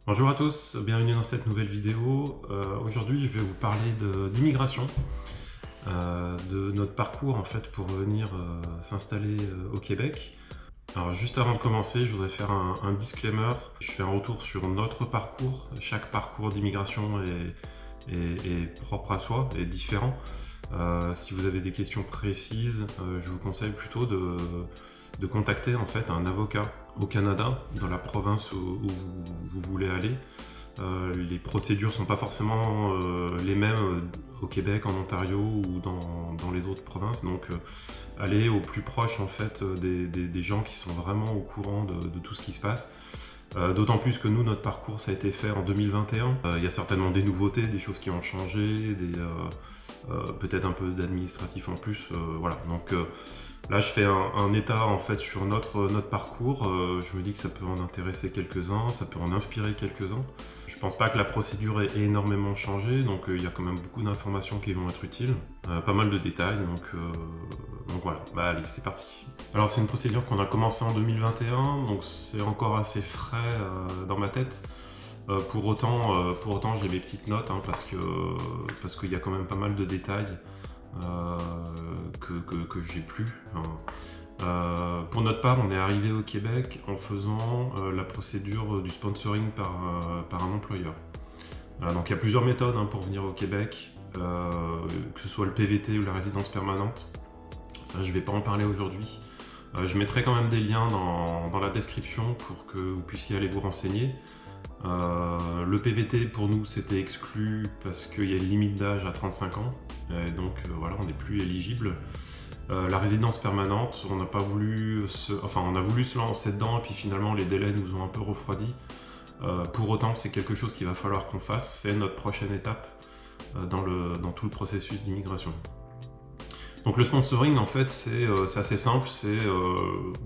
Bonjour à tous, bienvenue dans cette nouvelle vidéo. Aujourd'hui je vais vous parler d'immigration, de notre parcours en fait pour venir s'installer au Québec. Alors juste avant de commencer, je voudrais faire un disclaimer. Je fais un retour sur notre parcours. Chaque parcours d'immigration est propre à soi, est différent. Si vous avez des questions précises, je vous conseille plutôt de contacter en fait un avocat au Canada, dans la province où vous voulez aller. Les procédures ne sont pas forcément les mêmes au Québec, en Ontario ou dans les autres provinces. Donc allez au plus proche en fait des gens qui sont vraiment au courant de tout ce qui se passe. D'autant plus que nous, notre parcours, ça a été fait en 2021. Il y a certainement des nouveautés, des choses qui ont changé, peut-être un peu d'administratif en plus. Voilà. Donc là, je fais un état en fait sur notre parcours. Je me dis que ça peut en intéresser quelques-uns, ça peut en inspirer quelques-uns. Je pense pas que la procédure ait énormément changé, donc il y a quand même beaucoup d'informations qui vont être utiles, pas mal de détails, donc voilà, bah allez, c'est parti. Alors c'est une procédure qu'on a commencé en 2021, donc c'est encore assez frais dans ma tête. Pour autant j'ai mes petites notes, hein, parce qu'il y a quand même pas mal de détails que j'ai plus. Pour notre part, on est arrivé au Québec en faisant la procédure du sponsoring par un employeur. Donc il y a plusieurs méthodes pour venir au Québec, que ce soit le PVT ou la résidence permanente. Ça, je ne vais pas en parler aujourd'hui. Je mettrai quand même des liens dans la description pour que vous puissiez aller vous renseigner. Le PVT pour nous c'était exclu parce qu'il y a une limite d'âge à 35 ans, et donc voilà, on n'est plus éligible. La résidence permanente, on n'a pas voulu on a voulu se lancer dedans et puis finalement les délais nous ont un peu refroidi. Pour autant, c'est quelque chose qu'il va falloir qu'on fasse, c'est notre prochaine étape dans tout le processus d'immigration. Donc le sponsoring en fait c'est assez simple, c'est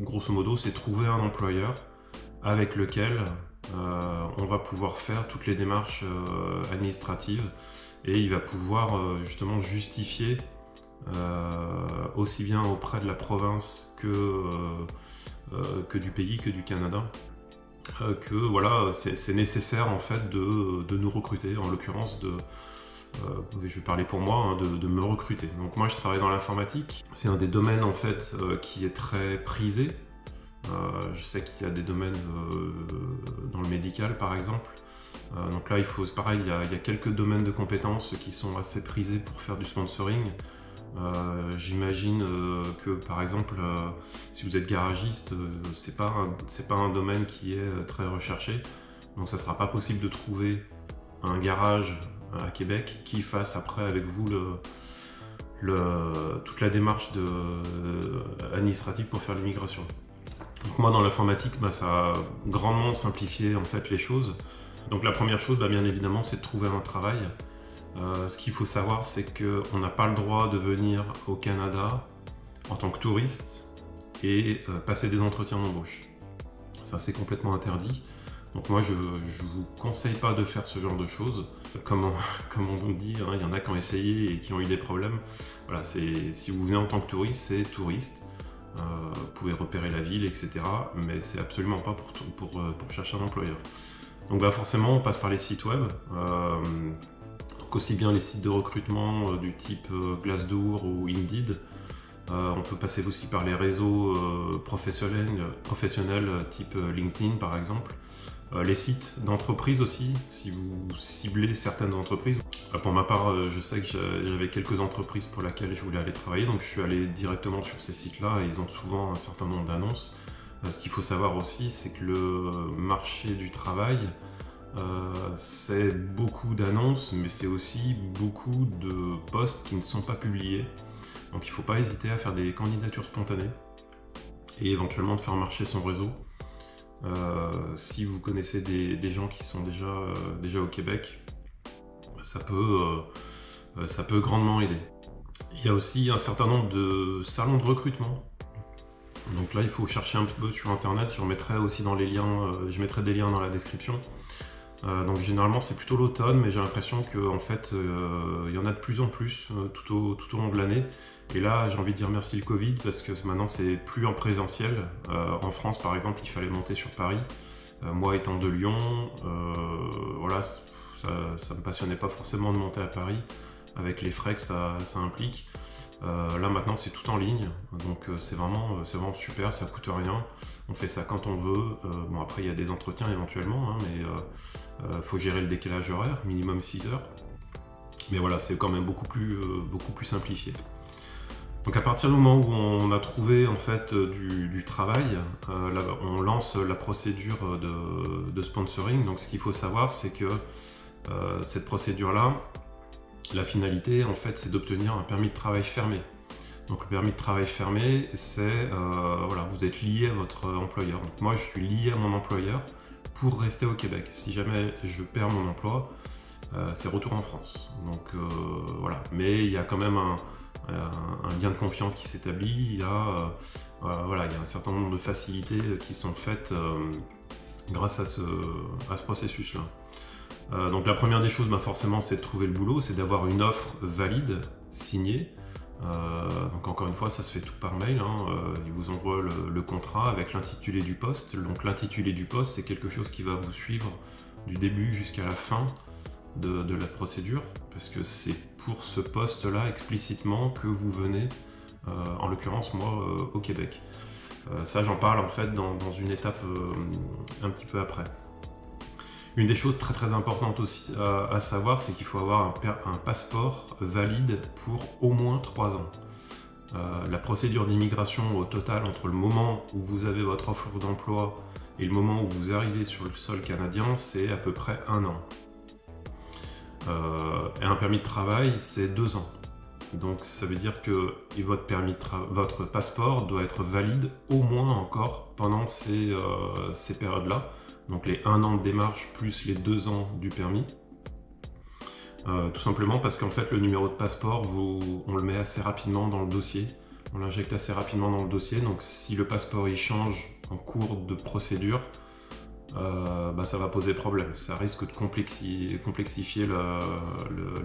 grosso modo c'est trouver un employeur avec lequel on va pouvoir faire toutes les démarches administratives et il va pouvoir justement justifier aussi bien auprès de la province que du pays, que du Canada, que voilà, c'est nécessaire en fait de nous recruter, en l'occurrence je vais parler pour moi, de me recruter. Donc moi je travaille dans l'informatique, c'est un des domaines en fait qui est très prisé. Je sais qu'il y a des domaines dans le médical par exemple. Donc là, pareil, il y a quelques domaines de compétences qui sont assez prisés pour faire du sponsoring. J'imagine que par exemple, si vous êtes garagiste, c'est pas un domaine qui est très recherché. Donc ça sera pas possible de trouver un garage à Québec qui fasse après avec vous toute la démarche administrative pour faire l'immigration. Donc moi dans l'informatique, ça a grandement simplifié en fait les choses. Donc la première chose, bien évidemment, c'est de trouver un travail. Ce qu'il faut savoir, c'est qu'on n'a pas le droit de venir au Canada en tant que touriste et passer des entretiens d'embauche. Ça, c'est complètement interdit. Donc moi, je vous conseille pas de faire ce genre de choses. Comme on vous dit, il y en a qui ont essayé et qui ont eu des problèmes. Voilà, si vous venez en tant que touriste, c'est touriste. Vous pouvez repérer la ville, etc. Mais c'est absolument pas pour chercher un employeur. Donc forcément, on passe par les sites web. Donc aussi bien les sites de recrutement du type Glassdoor ou Indeed. On peut passer aussi par les réseaux professionnels type LinkedIn par exemple. Les sites d'entreprise aussi, si vous ciblez certaines entreprises. Pour ma part, je sais que j'avais quelques entreprises pour lesquelles je voulais aller travailler, donc je suis allé directement sur ces sites-là et ils ont souvent un certain nombre d'annonces. Ce qu'il faut savoir aussi, c'est que le marché du travail, c'est beaucoup d'annonces, mais c'est aussi beaucoup de postes qui ne sont pas publiés. Donc il ne faut pas hésiter à faire des candidatures spontanées et éventuellement de faire marcher son réseau. Si vous connaissez des gens qui sont déjà au Québec, ça peut grandement aider. Il y a aussi un certain nombre de salons de recrutement. Donc là, il faut chercher un petit peu sur internet. Je mettrai aussi dans les liens, je mettrai des liens dans la description. Donc généralement c'est plutôt l'automne, mais j'ai l'impression qu'en fait il y en a de plus en plus tout au long de l'année. Et là j'ai envie de dire merci le Covid parce que maintenant c'est plus en présentiel. En France par exemple il fallait monter sur Paris. Moi étant de Lyon, voilà, ça me passionnait pas forcément de monter à Paris avec les frais que ça implique. Là maintenant c'est tout en ligne, donc c'est vraiment super, ça coûte rien, on fait ça quand on veut. Bon, après il y a des entretiens éventuellement, hein, mais faut gérer le décalage horaire, minimum 6 heures. Mais voilà, c'est quand même beaucoup plus simplifié. Donc à partir du moment où on a trouvé en fait du travail, là, on lance la procédure de sponsoring. Donc ce qu'il faut savoir, c'est que cette procédure-là, la finalité en fait, c'est d'obtenir un permis de travail fermé. Donc le permis de travail fermé, c'est voilà, vous êtes lié à votre employeur. Donc moi, je suis lié à mon employeur pour rester au Québec. Si jamais je perds mon emploi, c'est retour en France. Donc voilà, mais il y a quand même un lien de confiance qui s'établit. Il y a voilà, il y a un certain nombre de facilités qui sont faites grâce à ce processus-là. Donc la première des choses, forcément, c'est de trouver le boulot, c'est d'avoir une offre valide, signée. Donc encore une fois, ça se fait tout par mail, hein. Ils vous envoient le contrat avec l'intitulé du poste. Donc l'intitulé du poste, c'est quelque chose qui va vous suivre du début jusqu'à la fin de la procédure, parce que c'est pour ce poste-là explicitement que vous venez, en l'occurrence moi, au Québec. Ça, j'en parle en fait dans une étape un petit peu après. Une des choses très importantes aussi à savoir, c'est qu'il faut avoir un passeport valide pour au moins 3 ans. La procédure d'immigration au total, entre le moment où vous avez votre offre d'emploi et le moment où vous arrivez sur le sol canadien, c'est à peu près 1 an. Et un permis de travail, c'est 2 ans. Donc ça veut dire que votre passeport doit être valide au moins encore pendant ces périodes-là. Donc les 1 an de démarche plus les 2 ans du permis. Tout simplement parce qu'en fait le numéro de passeport, on le met assez rapidement dans le dossier. On l'injecte assez rapidement dans le dossier. Donc si le passeport il change en cours de procédure, ça va poser problème. Ça risque de complexifier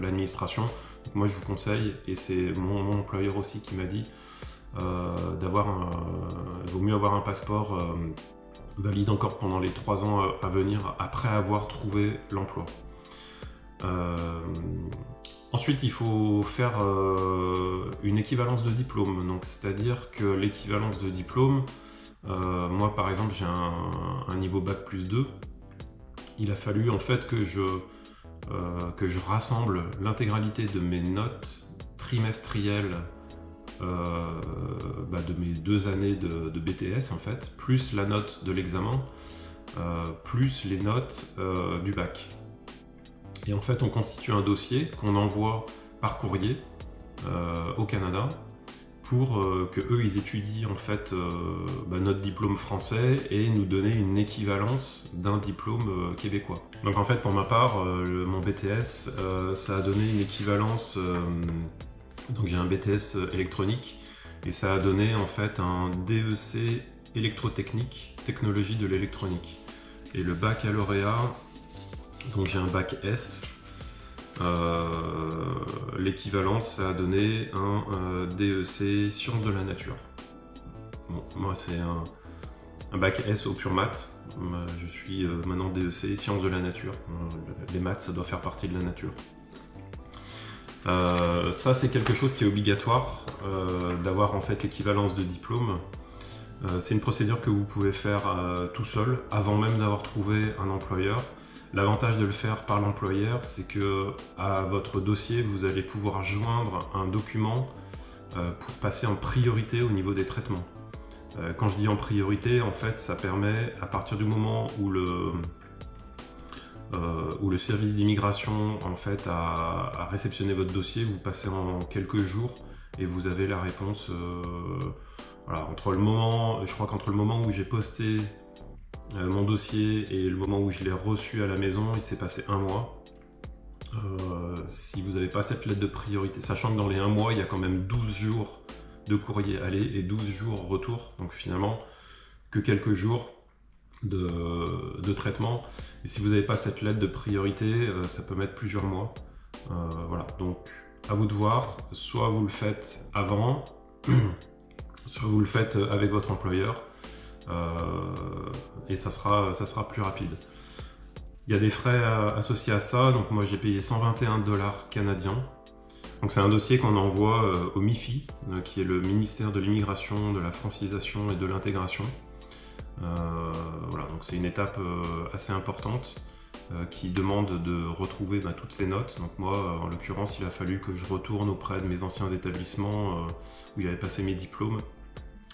l'administration. Moi je vous conseille, et c'est mon employeur aussi qui m'a dit, il vaut mieux avoir un passeport valide encore pendant les 3 ans à venir après avoir trouvé l'emploi. Ensuite, il faut faire une équivalence de diplôme. Donc, c'est-à-dire que l'équivalence de diplôme, moi par exemple, j'ai un niveau bac plus 2. Il a fallu en fait que je rassemble l'intégralité de mes notes trimestrielles de mes 2 années de BTS en fait, plus la note de l'examen, plus les notes du bac. Et en fait, on constitue un dossier qu'on envoie par courrier au Canada pour que eux ils étudient en fait notre diplôme français et nous donner une équivalence d'un diplôme québécois. Donc en fait, pour ma part, mon BTS, ça a donné une équivalence. Donc j'ai un BTS électronique et ça a donné en fait un DEC électrotechnique, technologie de l'électronique. Et le baccalauréat, donc j'ai un bac S, l'équivalence ça a donné un DEC sciences de la nature. Bon, moi c'est un bac S au pur maths, je suis maintenant DEC sciences de la nature. Les maths ça doit faire partie de la nature. Ça c'est quelque chose qui est obligatoire, d'avoir en fait l'équivalence de diplôme. C'est une procédure que vous pouvez faire tout seul avant même d'avoir trouvé un employeur. L'avantage de le faire par l'employeur, c'est que à votre dossier vous allez pouvoir joindre un document pour passer en priorité au niveau des traitements. Quand je dis en priorité, en fait ça permet, à partir du moment où le service d'immigration en fait a réceptionné votre dossier, vous passez en quelques jours et vous avez la réponse. Voilà, je crois qu'entre le moment où j'ai posté mon dossier et le moment où je l'ai reçu à la maison, il s'est passé 1 mois. Si vous n'avez pas cette lettre de priorité, sachant que dans les 1 mois, il y a quand même 12 jours de courrier aller et 12 jours retour, donc finalement que quelques jours de traitement. Et si vous n'avez pas cette lettre de priorité, ça peut mettre plusieurs mois. Voilà, donc à vous de voir, soit vous le faites avant, soit vous le faites avec votre employeur. et ça sera plus rapide. Il y a des frais associés à ça, donc moi j'ai payé 121 $ canadiens. Donc c'est un dossier qu'on envoie au MIFI, qui est le ministère de l'Immigration, de la Francisation et de l'Intégration. Voilà, donc c'est une étape assez importante qui demande de retrouver toutes ces notes. Donc moi, en l'occurrence, il a fallu que je retourne auprès de mes anciens établissements où j'avais passé mes diplômes,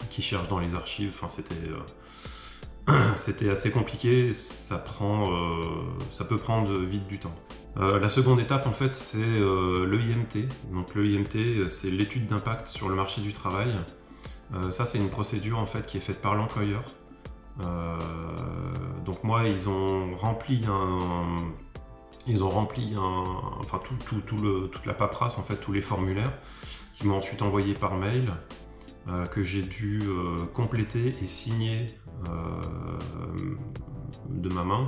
qui cherchent dans les archives. Enfin, c'était assez compliqué, ça peut prendre vite du temps. La seconde étape, en fait, c'est l'EIMT. Donc l'EIMT, c'est l'étude d'impact sur le marché du travail. Ça, c'est une procédure en fait qui est faite par l'employeur. Donc moi, ils ont rempli enfin toute la paperasse, en fait, tous les formulaires, qui m'ont ensuite envoyé par mail, que j'ai dû compléter et signer de ma main.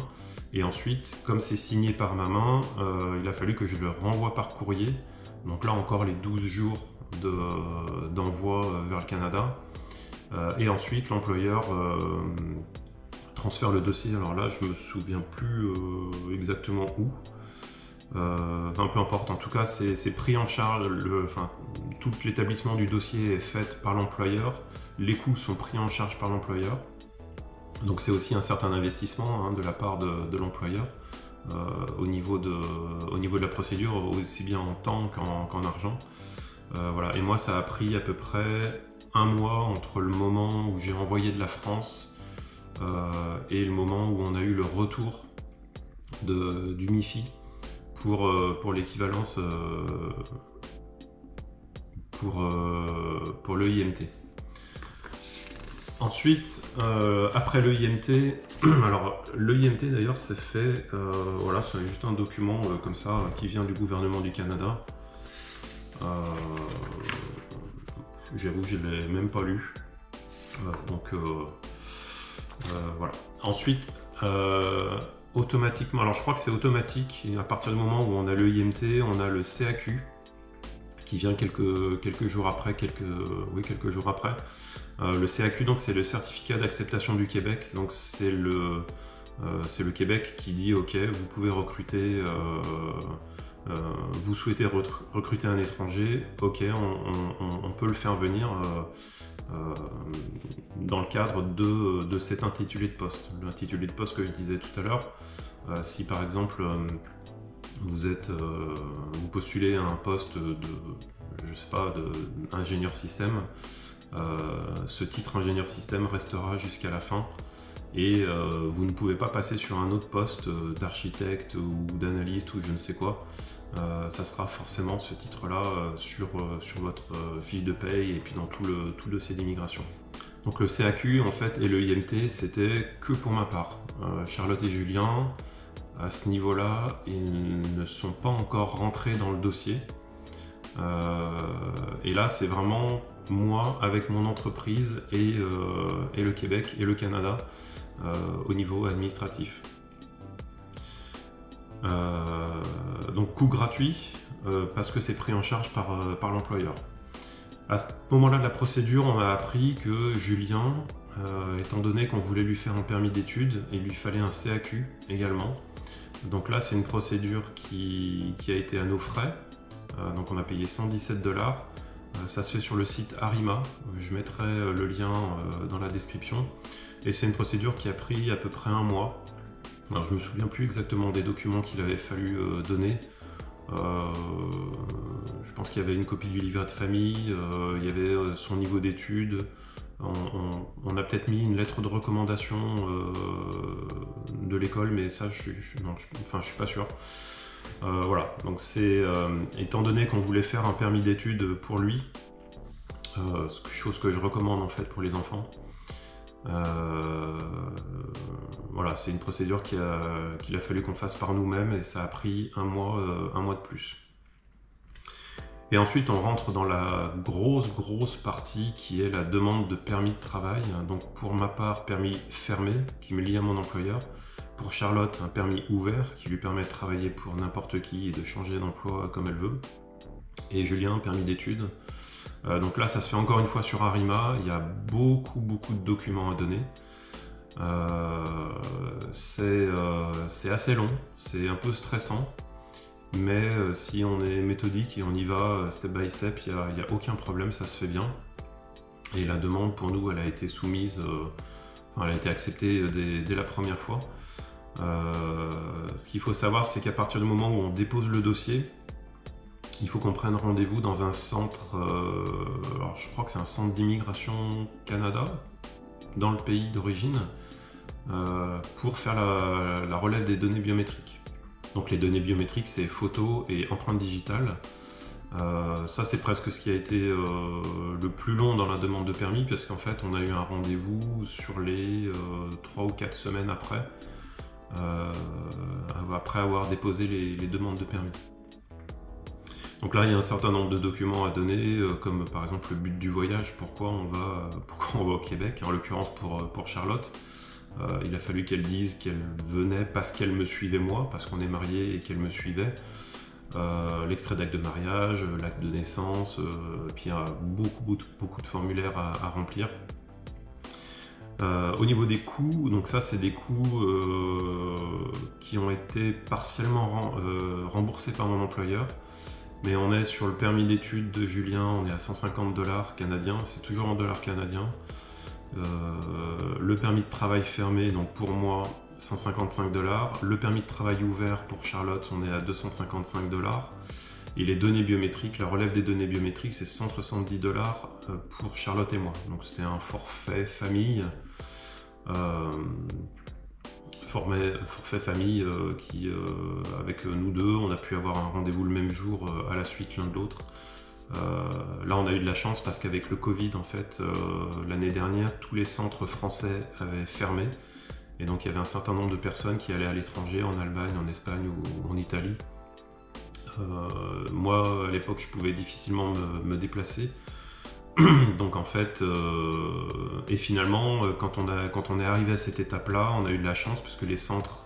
Et ensuite, comme c'est signé par ma main, il a fallu que je le renvoie par courrier. Donc là encore, les 12 jours d'envoi vers le Canada. Et ensuite, l'employeur transfère le dossier. Alors là, je me souviens plus exactement où. Enfin, peu importe. En tout cas, c'est pris en charge. Tout l'établissement du dossier est fait par l'employeur. Les coûts sont pris en charge par l'employeur. Donc c'est aussi un certain investissement de la part de l'employeur au niveau de la procédure, aussi bien en temps qu'en argent. Voilà. Et moi, ça a pris à peu près un mois entre le moment où j'ai envoyé de la France et le moment où on a eu le retour du MIFI pour l'équivalence pour l'EIMT. Ensuite, après l'EIMT, alors l'EIMT d'ailleurs c'est fait, voilà, c'est juste un document comme ça qui vient du gouvernement du Canada. J'avoue, je ne l'ai même pas lu. Donc voilà. Ensuite, automatiquement, alors je crois que c'est automatique, à partir du moment où on a l'EIMT, on a le CAQ qui vient quelques jours après, quelques jours après. Le CAQ, donc c'est le certificat d'acceptation du Québec, donc c'est le Québec qui dit ok, vous pouvez recruter, vous souhaitez recruter un étranger, ok, on peut le faire venir dans le cadre de cet intitulé de poste. L'intitulé de poste que je disais tout à l'heure, si par exemple vous postulez à un poste d'ingénieur système, ce titre ingénieur système restera jusqu'à la fin et vous ne pouvez pas passer sur un autre poste d'architecte ou d'analyste ou je ne sais quoi. Ça sera forcément ce titre-là sur votre fiche de paye et puis dans tout le dossier d'immigration. Donc le CAQ en fait et le IMT, c'était que pour ma part. Charlotte et Julien, à ce niveau-là, ils ne sont pas encore rentrés dans le dossier. Et là, c'est vraiment moi avec mon entreprise et le Québec et le Canada au niveau administratif. Donc coût gratuit parce que c'est pris en charge par l'employeur. À ce moment-là de la procédure, on a appris que Julien, étant donné qu'on voulait lui faire un permis d'études, il lui fallait un CAQ également. Donc là, c'est une procédure qui a été à nos frais. Donc on a payé 117 $. Ça se fait sur le site Arima. Je mettrai le lien dans la description. Et c'est une procédure qui a pris à peu près un mois. Alors, je ne me souviens plus exactement des documents qu'il avait fallu donner. Je pense qu'il y avait une copie du livret de famille, il y avait son niveau d'études. On a peut-être mis une lettre de recommandation de l'école, mais ça, je suis pas sûr. Voilà, donc c'est étant donné qu'on voulait faire un permis d'études pour lui, chose que je recommande en fait pour les enfants. Voilà, c'est une procédure qu'il a fallu qu'on fasse par nous-mêmes et ça a pris un mois de plus. Et ensuite, on rentre dans la grosse partie qui est la demande de permis de travail. Donc pour ma part, permis fermé qui me lie à mon employeur. Pour Charlotte, un permis ouvert qui lui permet de travailler pour n'importe qui et de changer d'emploi comme elle veut. Et Julien, un permis d'études. Donc là, ça se fait encore une fois sur Arima. Il y a beaucoup de documents à donner. C'est assez long, c'est un peu stressant, mais si on est méthodique et on y va step by step, il n'y a aucun problème, ça se fait bien. Et la demande pour nous, elle a été soumise, elle a été acceptée dès la première fois. Ce qu'il faut savoir, c'est qu'à partir du moment où on dépose le dossier, il faut qu'on prenne rendez-vous dans un centre, alors je crois que c'est un centre d'immigration Canada, dans le pays d'origine, pour faire la relève des données biométriques. Donc les données biométriques, c'est photos et empreintes digitales. Ça, c'est presque ce qui a été le plus long dans la demande de permis, parce qu'en fait, on a eu un rendez-vous sur les 3 ou 4 semaines après avoir déposé les demandes de permis. Donc là, il y a un certain nombre de documents à donner, comme par exemple le but du voyage, pourquoi on va au Québec. En l'occurrence pour Charlotte, il a fallu qu'elle dise qu'elle venait parce qu'elle me suivait moi, parce qu'on est mariés et qu'elle me suivait. L'extrait d'acte de mariage, l'acte de naissance, puis il y a beaucoup de formulaires à remplir. Au niveau des coûts, donc ça c'est des coûts qui ont été partiellement remboursés par mon employeur, mais on est sur le permis d'études de Julien, on est à 150 $ canadiens, c'est toujours en dollars canadiens. Le permis de travail fermé, donc pour moi 155 $. Le permis de travail ouvert pour Charlotte, on est à 255 $. Et les données biométriques, la relève des données biométriques, c'est 170 $ pour Charlotte et moi. Donc c'était un forfait famille. Forfait famille qui, avec nous deux, on a pu avoir un rendez-vous le même jour à la suite l'un de l'autre. Là, on a eu de la chance parce qu'avec le Covid, en fait, l'année dernière, tous les centres français avaient fermé. Et donc, il y avait un certain nombre de personnes qui allaient à l'étranger, en Allemagne, en Espagne ou en Italie. Moi, à l'époque, je pouvais difficilement me déplacer. Donc, en fait, et finalement, quand on est arrivé à cette étape-là, on a eu de la chance parce que les centres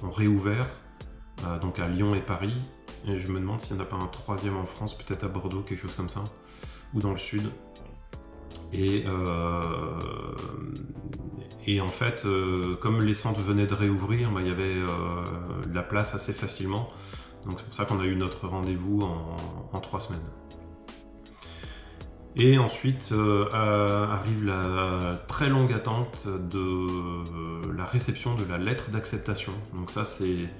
ont réouvert, donc à Lyon et Paris. Et je me demande s'il n'y en a pas un troisième en France, peut-être à Bordeaux, quelque chose comme ça, ou dans le sud. Et en fait, comme les centres venaient de réouvrir, il y avait de la place assez facilement. Donc c'est pour ça qu'on a eu notre rendez-vous en 3 semaines. Et ensuite arrive la très longue attente de la réception de la lettre d'acceptation. Donc ça c'est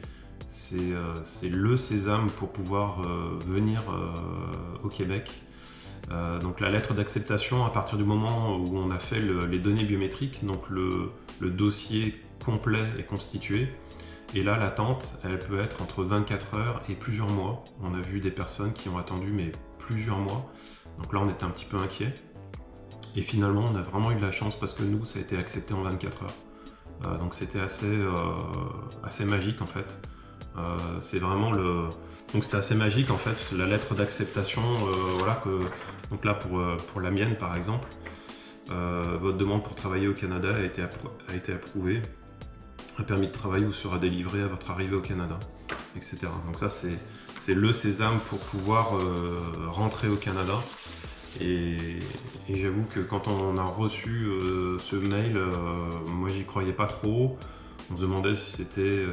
le sésame pour pouvoir venir au Québec. Donc la lettre d'acceptation, à partir du moment où on a fait les données biométriques, donc le dossier complet est constitué. Et là, l'attente, elle peut être entre 24 heures et plusieurs mois. On a vu des personnes qui ont attendu mais plusieurs mois. Donc là, on était un petit peu inquiets. Et finalement, on a vraiment eu de la chance parce que nous, ça a été accepté en 24 heures. Donc c'était assez magique en fait. C'est vraiment donc c'était assez magique en fait, la lettre d'acceptation, voilà donc là pour la mienne par exemple, votre demande pour travailler au Canada a été approuvée. Un permis de travail vous sera délivré à votre arrivée au Canada, etc. Donc ça c'est le sésame pour pouvoir rentrer au Canada. Et j'avoue que quand on a reçu ce mail, moi j'y croyais pas trop. On se demandait si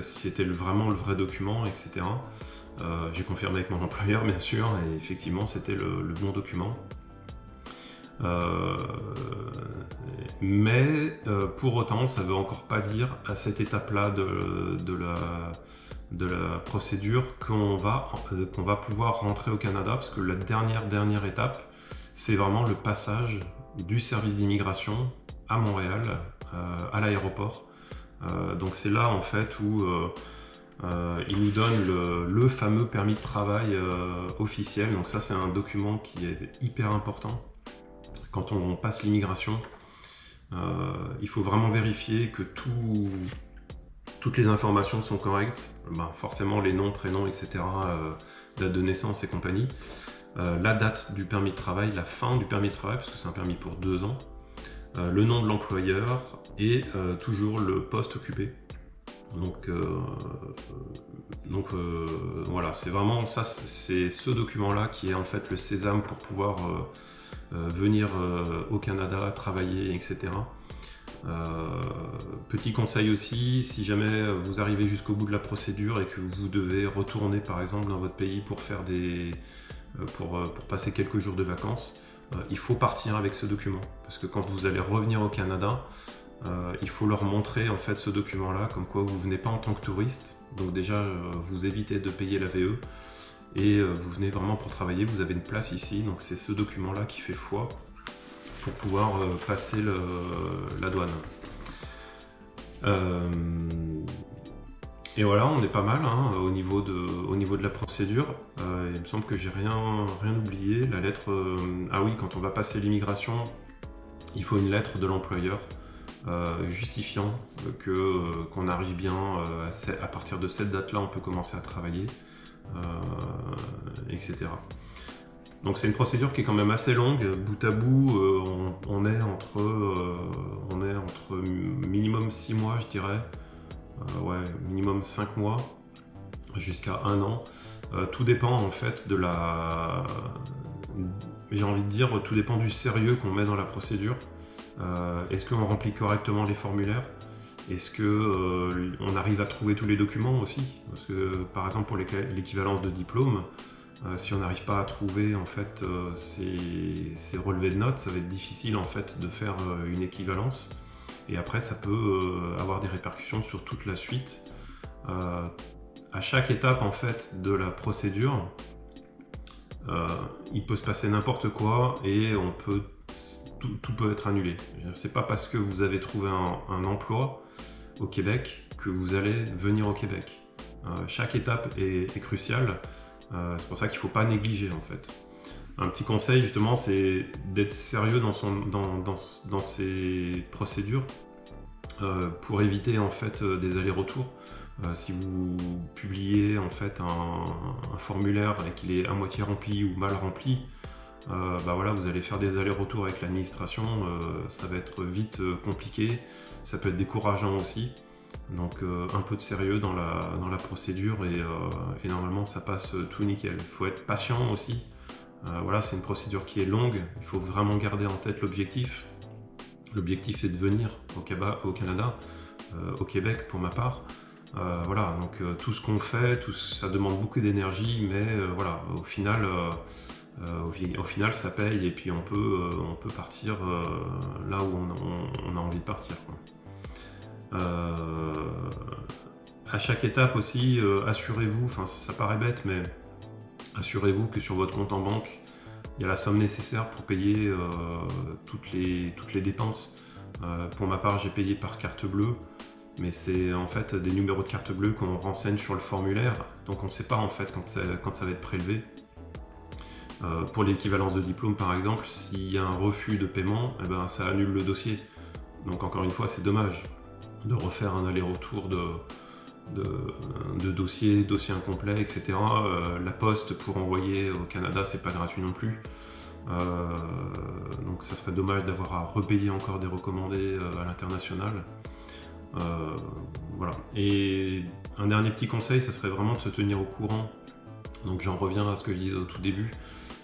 c'était vraiment le vrai document, etc. J'ai confirmé avec mon employeur, bien sûr, et effectivement, c'était le bon document. Mais pour autant, ça ne veut encore pas dire à cette étape-là de la procédure qu'on va pouvoir rentrer au Canada, parce que la dernière étape, c'est vraiment le passage du service d'immigration à Montréal, à l'aéroport. Donc c'est là en fait où il nous donne le fameux permis de travail officiel. Donc ça c'est un document qui est hyper important. Quand on passe l'immigration, il faut vraiment vérifier que toutes les informations sont correctes. Forcément les noms, prénoms, etc., date de naissance et compagnie. La date du permis de travail, la fin du permis de travail, parce que c'est un permis pour 2 ans. Le nom de l'employeur et toujours le poste occupé. Donc voilà, c'est vraiment ça, c'est ce document-là qui est en fait le sésame pour pouvoir venir au Canada, travailler, etc. Petit conseil aussi, si jamais vous arrivez jusqu'au bout de la procédure et que vous devez retourner par exemple dans votre pays pour faire pour passer quelques jours de vacances, il faut partir avec ce document. Parce que quand vous allez revenir au Canada, il faut leur montrer en fait ce document-là, comme quoi vous venez pas en tant que touriste. Donc déjà, vous évitez de payer la VE et vous venez vraiment pour travailler. Vous avez une place ici, donc c'est ce document-là qui fait foi pour pouvoir passer la douane. Et voilà, on est pas mal hein, au niveau de la procédure. Il me semble que j'ai rien oublié. La lettre, ah oui, quand on va passer l'immigration, il faut une lettre de l'employeur justifiant qu'on arrive bien à partir de cette date-là, on peut commencer à travailler, etc. Donc c'est une procédure qui est quand même assez longue. Bout à bout, on est entre minimum 6 mois, je dirais. Ouais, minimum 5 mois jusqu'à 1 an. Tout dépend en fait de j'ai envie de dire, tout dépend du sérieux qu'on met dans la procédure. Est-ce qu'on remplit correctement les formulaires? Est-ce qu'on arrive à trouver tous les documents aussi? Parce que par exemple pour l'équivalence de diplôme, si on n'arrive pas à trouver en fait ces relevés de notes, ça va être difficile en fait de faire une équivalence. Et après, ça peut avoir des répercussions sur toute la suite. À chaque étape en fait de la procédure, il peut se passer n'importe quoi et tout peut être annulé. C'est pas parce que vous avez trouvé un emploi au Québec que vous allez venir au Québec. Chaque étape est cruciale. C'est pour ça qu'il ne faut pas négliger en fait. Un petit conseil justement, c'est d'être sérieux dans ces procédures pour éviter en fait des allers-retours. Si vous publiez en fait un formulaire et qu'il est à moitié rempli ou mal rempli, bah voilà, vous allez faire des allers-retours avec l'administration, ça va être vite compliqué, ça peut être décourageant aussi. Donc un peu de sérieux dans la procédure et normalement ça passe tout nickel. Il faut être patient aussi. Voilà, c'est une procédure qui est longue, il faut vraiment garder en tête l'objectif. L'objectif est de venir au Canada, au Québec pour ma part. Voilà, donc tout ce qu'on fait, ça demande beaucoup d'énergie, mais voilà, au final ça paye et puis on peut partir là où on a envie de partir, quoi. À chaque étape aussi, assurez-vous, enfin ça paraît bête, mais assurez-vous que sur votre compte en banque, il y a la somme nécessaire pour payer toutes les dépenses. Pour ma part, j'ai payé par carte bleue, mais c'est en fait des numéros de carte bleue qu'on renseigne sur le formulaire, donc on ne sait pas en fait quand ça va être prélevé. Pour l'équivalence de diplôme par exemple, s'il y a un refus de paiement, eh ben, ça annule le dossier. Donc encore une fois, c'est dommage de refaire un aller-retour de dossiers incomplets, etc. La poste pour envoyer au Canada, c'est pas gratuit non plus. Donc ça serait dommage d'avoir à repayer encore des recommandés à l'international. Voilà. Et un dernier petit conseil, ça serait vraiment de se tenir au courant. Donc j'en reviens à ce que je disais au tout début,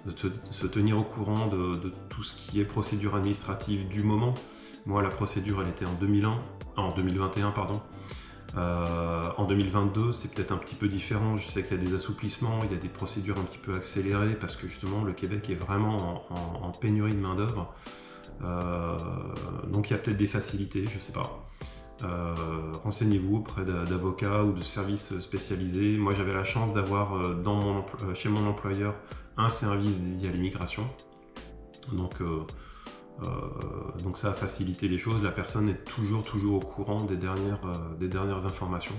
de se tenir au courant de tout ce qui est procédure administrative du moment. Moi, la procédure, elle était en 2021, pardon. En 2022, c'est peut-être un petit peu différent. Je sais qu'il y a des assouplissements, il y a des procédures un petit peu accélérées parce que justement le Québec est vraiment en pénurie de main-d'œuvre. Donc il y a peut-être des facilités, je ne sais pas. Renseignez-vous auprès d'avocats ou de services spécialisés. Moi, j'avais la chance d'avoir chez mon employeur un service dédié à l'immigration. Donc ça a facilité les choses, la personne est toujours au courant des dernières informations.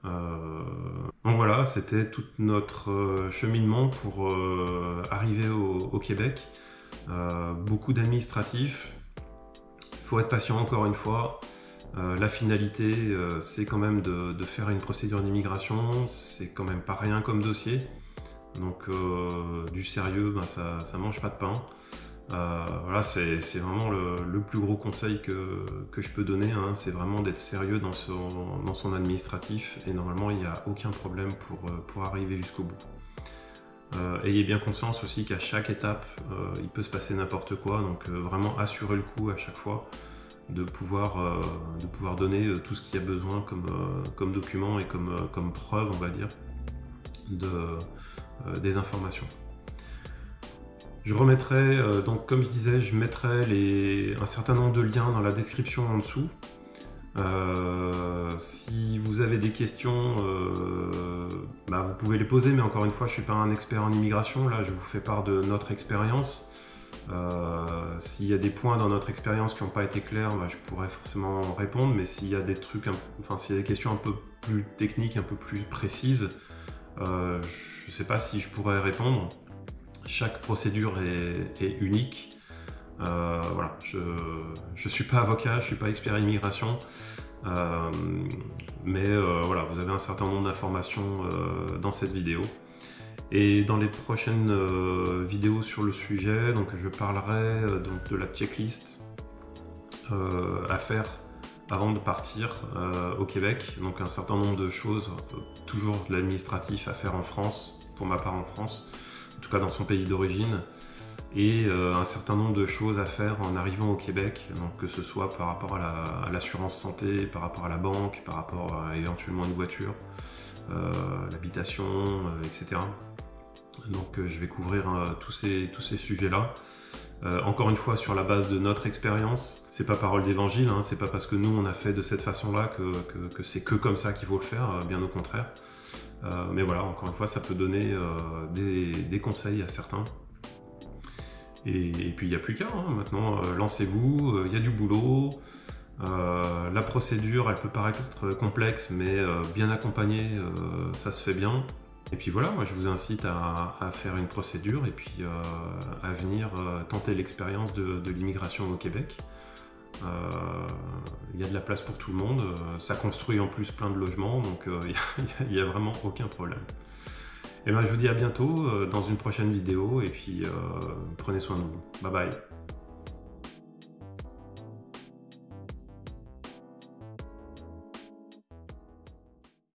Donc voilà, c'était tout notre cheminement pour arriver au Québec. Beaucoup d'administratifs, il faut être patient encore une fois. La finalité, c'est quand même de faire une procédure d'immigration, c'est quand même pas rien comme dossier. Donc du sérieux, ben, ça mange pas de pain. Voilà, c'est vraiment le plus gros conseil que je peux donner, hein. C'est vraiment d'être sérieux dans son administratif et normalement il n'y a aucun problème pour arriver jusqu'au bout. Ayez bien conscience aussi qu'à chaque étape il peut se passer n'importe quoi, donc vraiment assurez le coup à chaque fois. de pouvoir donner tout ce qu'il y a besoin comme document et comme preuve, on va dire, des informations. Je remettrai, donc comme je disais, je mettrai un certain nombre de liens dans la description en dessous. Si vous avez des questions, vous pouvez les poser, mais encore une fois, je ne suis pas un expert en immigration. Là, je vous fais part de notre expérience. S'il y a des points dans notre expérience qui n'ont pas été clairs, je pourrais forcément répondre, mais s'il y a des trucs, s'il y a des questions un peu plus techniques, un peu plus précises, je ne sais pas si je pourrais répondre. Chaque procédure est unique. Voilà, je ne suis pas avocat, je ne suis pas expert immigration, mais voilà, vous avez un certain nombre d'informations dans cette vidéo. Et dans les prochaines vidéos sur le sujet, donc je parlerai donc de la checklist à faire avant de partir au Québec. Donc un certain nombre de choses, toujours de l'administratif à faire en France, pour ma part en France, en tout cas dans son pays d'origine, et un certain nombre de choses à faire en arrivant au Québec, donc que ce soit par rapport à l'assurance santé, par rapport à la banque, par rapport à éventuellement une voiture, l'habitation, etc. Donc je vais couvrir tous ces sujets-là. Encore une fois, sur la base de notre expérience, c'est pas parole d'évangile, hein, c'est pas parce que nous on a fait de cette façon-là que c'est que comme ça qu'il faut le faire, bien au contraire. Mais voilà, encore une fois, ça peut donner des conseils à certains. Et puis il n'y a plus qu'à, hein. Maintenant lancez-vous, il y a du boulot. La procédure, elle peut paraître complexe, mais bien accompagnée, ça se fait bien. Et puis voilà, moi je vous incite à faire une procédure et puis à venir tenter l'expérience de l'immigration au Québec. Il y a de la place pour tout le monde, ça construit en plus plein de logements, donc il n'y a vraiment aucun problème. Et ben, je vous dis à bientôt dans une prochaine vidéo et puis prenez soin de vous. Bye bye.